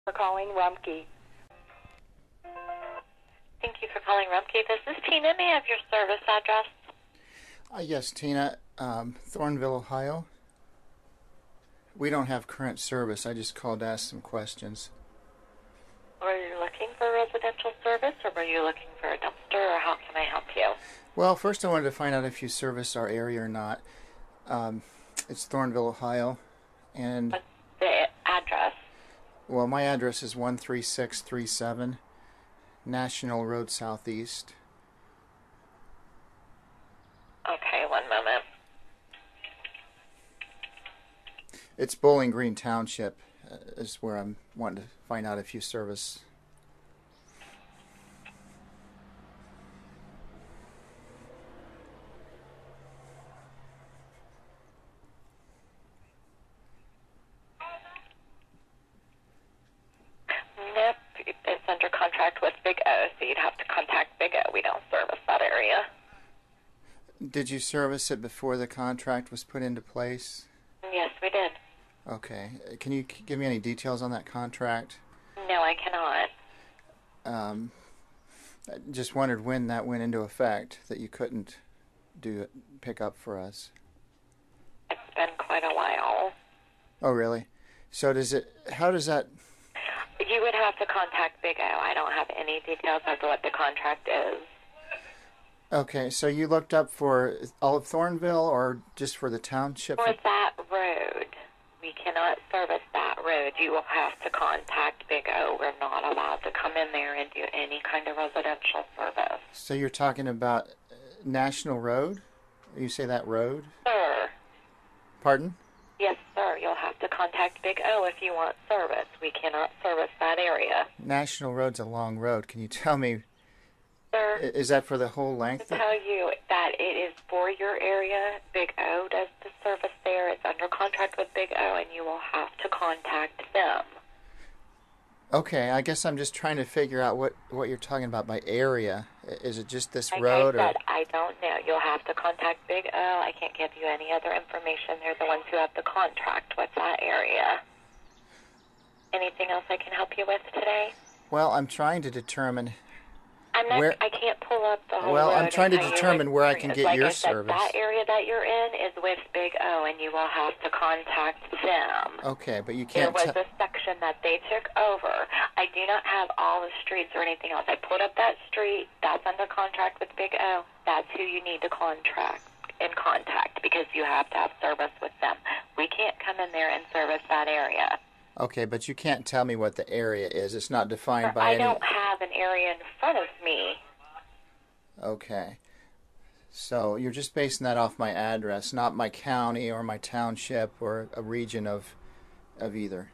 For calling Rumpke. Thank you for calling Rumpke. This is Tina. May I have your service address? Yes, Tina, Thornville, Ohio. We don't have current service. I just called to ask some questions. Were you looking for residential service, or were you looking for a dumpster, or how can I help you? Well, first I wanted to find out if you service our area or not. It's Thornville, Ohio, and What's the address? well, my address is 13637 National Road Southeast. Okay, one moment. It's Bowling Green Township is where I'm wanting to find out if you service. Nope, it's under contract with Big O, so you'd have to contact Big O. We don't service that area. Did you service it before the contract was put into place? Yes, we did. Okay. Can you give me any details on that contract? No, I cannot. I just wondered when that went into effect, that you couldn't pick up for us. It's been quite a while. Oh, really? So how does that... You would have to contact Big O. I don't have any details as to what the contract is. Okay, so you looked up for all of Thornville or just for the township? For that road. We cannot service that road. You will have to contact Big O. We're not allowed to come in there and do any kind of residential service. So you're talking about National Road? You say that road? Sir. Pardon? Yes, sir. You'll have to contact Big O if you want service. We cannot service that area. National Road's a long road. Can you tell me, Sir, is that for the whole length? to tell you that it is for your area. Big O does the service there. It's under contract with Big O, and you will have to contact them. Okay, I guess I'm just trying to figure out what you're talking about by area. Is it just this Like road? I said, I don't know. You'll have to contact Big O. I can't give you any other information. They're the ones who have the contract with that area. Anything else I can help you with today? Well, I'm trying to determine... I can't pull up the whole Well, road I'm trying to and tell you determine which where I area. can get Like your I said, service. That area that you're in is with Big O, and you will have to contact them. Okay, but you There can't... was a section that they took over. I do not have all the streets or anything else. I pulled up that street. That's under contract with Big O. That's who you need to contact because you have to have service with them. We can't come in there and service that area. Okay, but you can't tell me what the area is. It's not defined by I any... don't have an area in front of me. Okay. So you're just basing that off my address, not my county or my township or a region of either.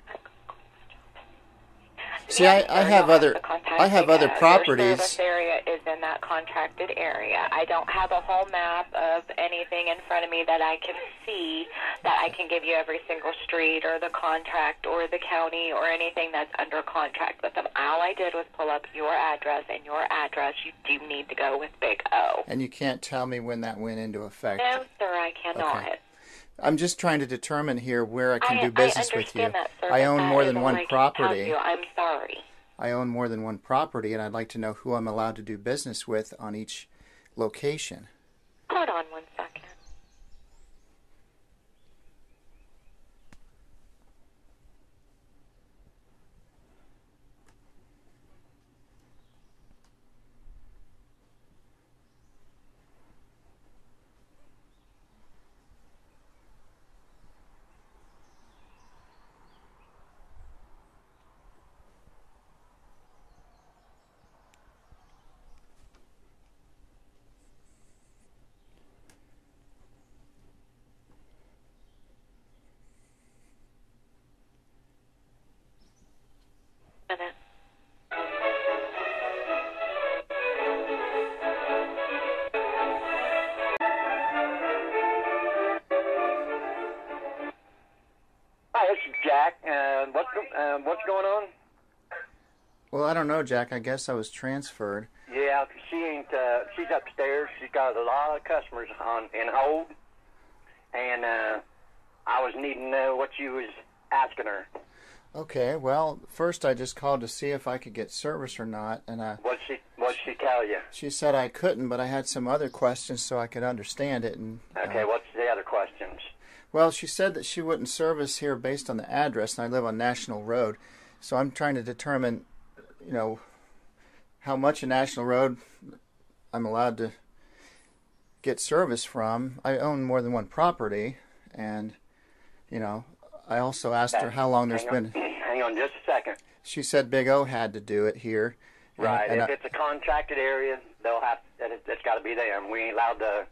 See, Yes, I sir, have you'll other to contact I have Big other O. Your properties. service area is in that contracted area. I don't have a whole map of anything in front of me that I can see that I can give you every single street or the contract or the county or anything that's under contract with them. All I did was pull up your address, and your address you do need to go with Big O. And you can't tell me when that went into effect. No, sir, I cannot. Okay. I'm just trying to determine here where I can do business with you. I understand that, sir, I but own that more is than all one I can property. tell you. I'm sorry. I own more than one property, and I'd like to know who I'm allowed to do business with on each location. Hold on one second. Minute. Hi, this is Jack. What's going on? Well, I don't know, Jack. I guess I was transferred. Yeah, she ain't. She's upstairs. She's got a lot of customers in hold, and I was needing to know what you was asking her. Okay, well, first I just called to see if I could get service or not, and What'd she tell you? she said I couldn't, but I had some other questions so I could understand it. And Okay, what's the other questions? well, she said that she wouldn't service here based on the address, and I live on National Road, so I'm trying to determine, how much of National Road I'm allowed to get service from. I own more than one property, and I also asked her how long there's been. Hang on just a second. She said Big O had to do it here. Right. And if it's a contracted area, it's got to be them. We ain't allowed to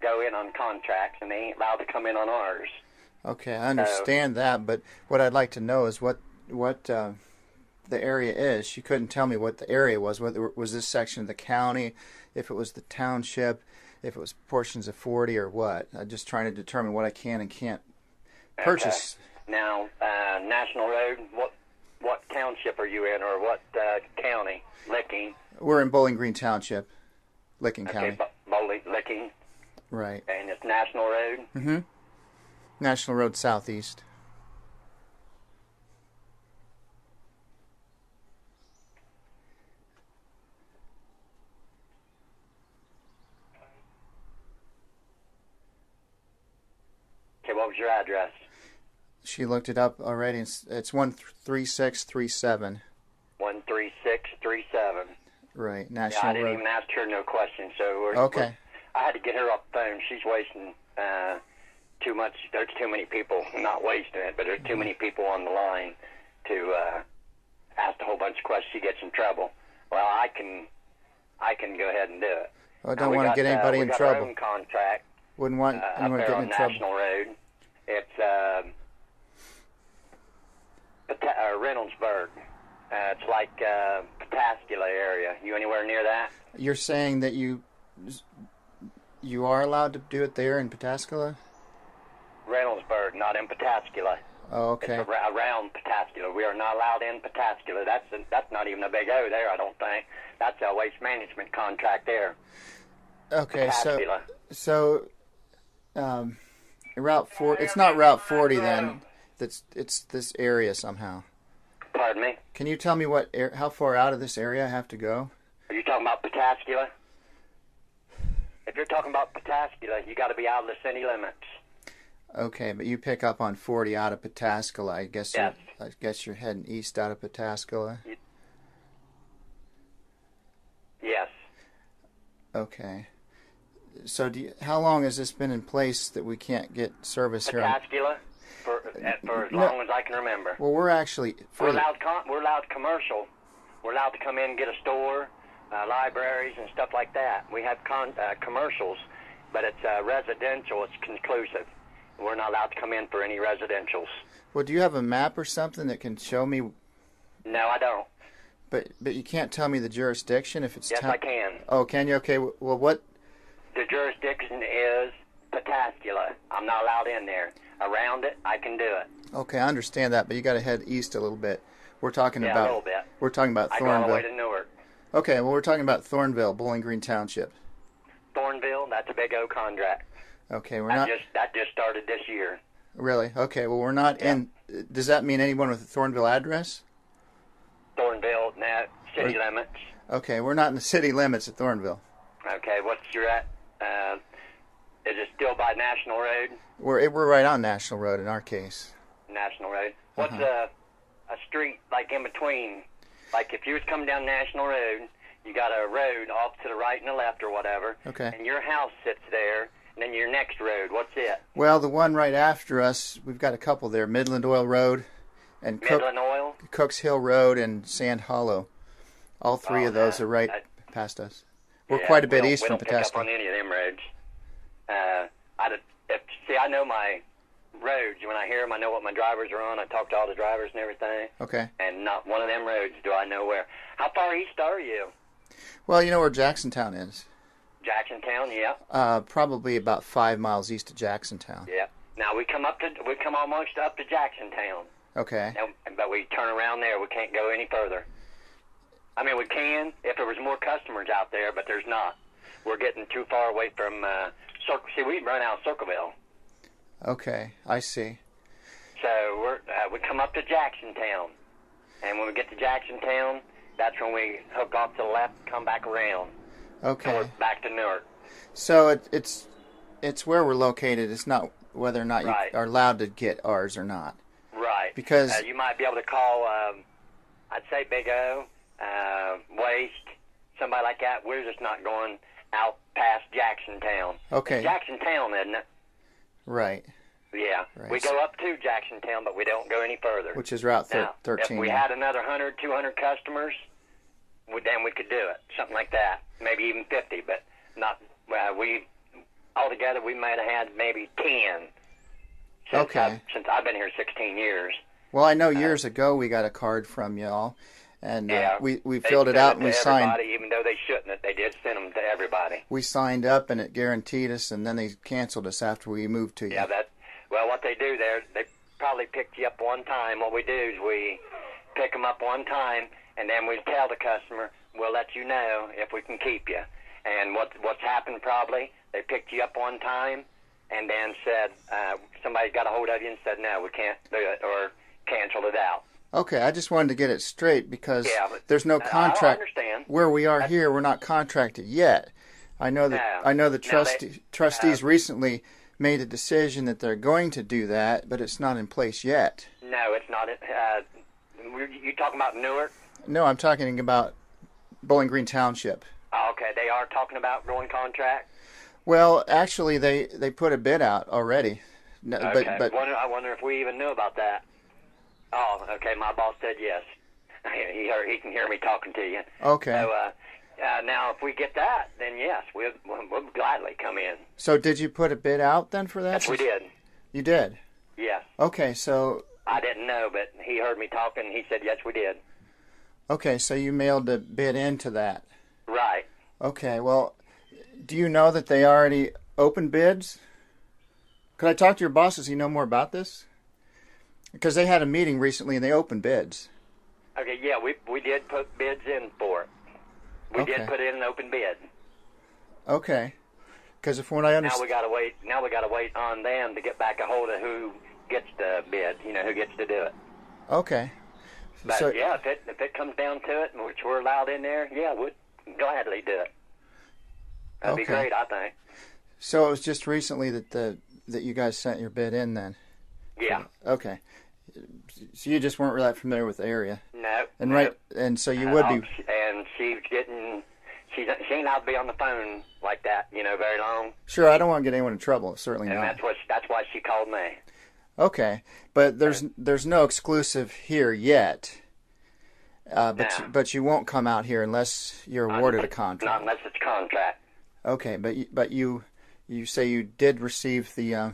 go in on contracts, and they ain't allowed to come in on ours. Okay, I understand that, but what I'd like to know is what the area is. She couldn't tell me what the area was. Whether was this section of the county, if it was the township, if it was portions of 40 or what. I'm just trying to determine what I can and can't purchase. Okay. Now, National Road, what township are you in, or what county? Licking. We're in Bowling Green Township, Licking County. Okay, Bowling, Licking. Right. And it's National Road? Mm-hmm. National Road Southeast. Okay, what was your address? She looked it up already. It's 13637. 13637. Right, Yeah, National I didn't Road. even ask her no questions, so Okay. I had to get her off the phone. She's wasting too much. There's too many people, not wasting it, but there's too many people on the line to ask a whole bunch of questions. She gets in trouble. Well, I can go ahead and do it. I don't want to get anybody in trouble. We got our own contract. Wouldn't want anyone up there getting on in trouble. National Road. It's Reynoldsburg. It's like Pataskula area. You anywhere near that? You're saying that you are allowed to do it there in Pataskala? Reynoldsburg, not in Pataskula. Oh, okay. It's around Pataskula. We are not allowed in Pataskula. That's not even a big O there, I don't think. That's a waste management contract there. Okay, Pataskula. so Route 4. It's not Route 40 then. It's this area somehow. Pardon me? Can you tell me how far out of this area I have to go? Are you talking about Pataskula? If you're talking about Pataskula, you got to be out of the city limits. Okay, but you pick up on 40 out of Pataskala. I guess Yes. you're heading east out of Pataskala. Yes. Okay. So how long has this been in place that we can't get service here? Pataskula for as long as I can remember. Well, we're actually We're allowed commercial. We're allowed to come in and get a store, libraries, and stuff like that. We have commercials, but it's residential. It's conclusive. We're not allowed to come in for any residentials. Well, do you have a map or something that can show me? No, I don't. But you can't tell me the jurisdiction if it's. Yes, I can. Oh, can you? Okay. Well, what? The jurisdiction is Pataskula. I'm not allowed in there. Around it, I can do it. Okay, I understand that, but you got to head east a little bit. We're talking Yeah, about. a little bit. We're talking about I go all the way Thornville. to Newark. Okay, well, we're talking about Thornville, Bowling Green Township. Thornville, that's a big O contract. Okay, we're not. That just started this year. Really? Okay, well, we're not in. Does that mean anyone with a Thornville address? Thornville, city limits. Okay, we're not in the city limits at Thornville. Okay, what's your at? Is it still by National Road? We're right on National Road in our case. National Road. What's a street like in between? Like if you was coming down National Road, you got a road off to the right and the left or whatever. Okay. And your house sits there, and then your next road, what's it? Well, the one right after us, we've got a couple there: Midland Oil Road, and Midland Oil. Cooks Hill Road, and Sand Hollow. All three of those are right past us. We're quite a bit east from We don't pick up Pataskala. on any of them roads. I know my roads. When I hear them, I know what my drivers are on. I talk to all the drivers and everything. Okay. And not one of them roads do I know where. How far east are you? Well, you know where Jacksontown is? Jacksontown, yeah. Probably about 5 miles east of Jacksontown. Yeah. Now we come almost up to Jacksontown. Okay. But we turn around there. We can't go any further. I mean, we can if there was more customers out there, but there's not. We're getting too far away from Circle. See, we run out of Circleville. Okay, I see. So we come up to Jacksontown, and when we get to Jacksontown, that's when we hook off to the left, come back around. Okay. So we're back to Newark. So it's where we're located. It's not whether or not you Right. are allowed to get ours or not. Right. Because you might be able to call, I'd say Big O, Waste, somebody like that. We're just not going out past Jacksontown. Okay. It's Jacksontown, isn't it? Right. Yeah. Right. We go up to Jacksontown, but we don't go any further. Which is Route Now, 13. if we had another 100, 200 customers, then we could do it. Something like that. Maybe even 50, but not, altogether we might have had maybe 10. Since I've been here 16 years. Well, I know years ago we got a card from y'all, and we they filled it sent out and we to signed. everybody, even though they shouldn't. They did send them to everybody. We signed up and it guaranteed us, and then they canceled us after we moved to you. Yeah, well, what they do there, they probably picked you up one time. What we do is we pick them up one time, and then we tell the customer, we'll let you know if we can keep you. And what's happened probably, they picked you up one time, and then said, somebody got a hold of you and said, no, we can't do it, or canceled it out. Okay, I just wanted to get it straight because but there's no contract. I understand. Where we are here, we're not contracted yet. I know that. No. I know the No, trustees recently made a decision that they're going to do that, but it's not in place yet. No, it's not. You talking about Newark? No, I'm talking about Bowling Green Township. Oh, okay, they are talking about going contract. Well, actually, they put a bid out already. No, Okay, but I wonder if we even knew about that. Oh, okay, my boss said yes. He can hear me talking to you. Okay. So now, if we get that, then yes, we'll gladly come in. So did you put a bid out then for that? Yes, we did. You did? Yes. Okay, so... I didn't know, but he heard me talking. He said, yes, we did. Okay, so you mailed a bid into that. Right. Okay, well, do you know that they already opened bids? Could I talk to your boss? Does he know more about this? Because they had a meeting recently and they opened bids. Okay, yeah, we did put bids in for it. We did put in an open bid. Okay. Because from what I understand... Now we gotta wait on them to get back a hold of who gets the bid, who gets to do it. Okay. But so, yeah, if it comes down to it, which we're allowed in there, yeah, we'd gladly do it. That'd be great, I think. So it was just recently that you guys sent your bid in then? Yeah. Okay. So you just weren't really familiar with the area? No. And and so you would be... And she ain't allowed to be on the phone like that, very long. Sure, I don't want to get anyone in trouble, certainly and not. That's why she called me. Okay, but there's no exclusive here yet. But you won't come out here unless you're awarded a contract. Not unless it's a contract. Okay, but you say you did receive the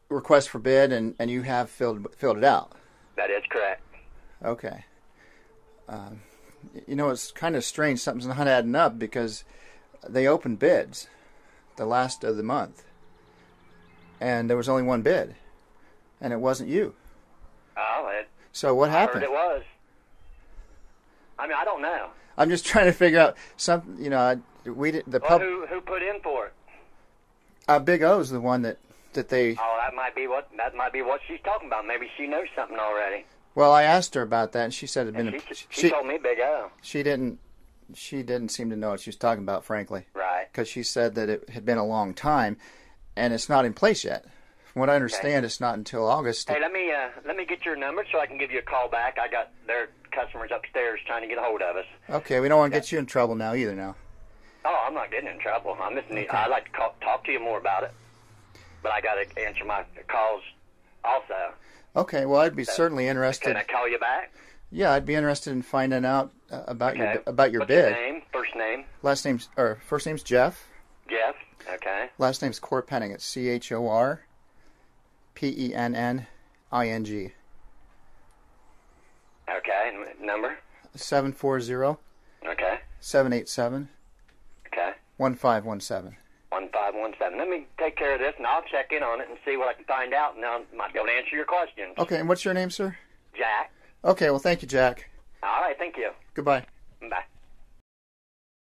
request for bid and you have filled it out. That is correct. Okay. It's kind of strange. Something's not adding up because they opened bids the last of the month. And there was only one bid. And it wasn't you. Oh, so what happened? I heard it was. I mean, I don't know. I'm just trying to figure out something, we did, who put in for it? Big O's the one that they... Oh, that might be what she's talking about. Maybe she knows something already. Well, I asked her about that, and she said it had been... She told me Big O. She didn't seem to know what she was talking about, frankly. Right. Because she said that it had been a long time, and it's not in place yet. From what I understand, It's not until August. Hey, let me get your number so I can give you a call back. I got their customers upstairs trying to get a hold of us. Okay, we don't want to get you in trouble now either. Now. Oh, I'm not getting in trouble. I'd like to talk to you more about it, but I got to answer my calls also. Okay, well, I'd be certainly interested. Can I call you back? Yeah, I'd be interested in finding out about your bid. What's your name? First name? First name's Jeff. Jeff. Okay. Last name's Corpenning. It's CHORPENNING. Okay, and number? 740. Okay. 787. Okay. 1517. 1517. Let me take care of this, and I'll check in on it and see what I can find out, and I might be able to answer your questions. Okay, and what's your name, sir? Jack. Okay, well, thank you, Jack. All right, thank you. Goodbye. Bye.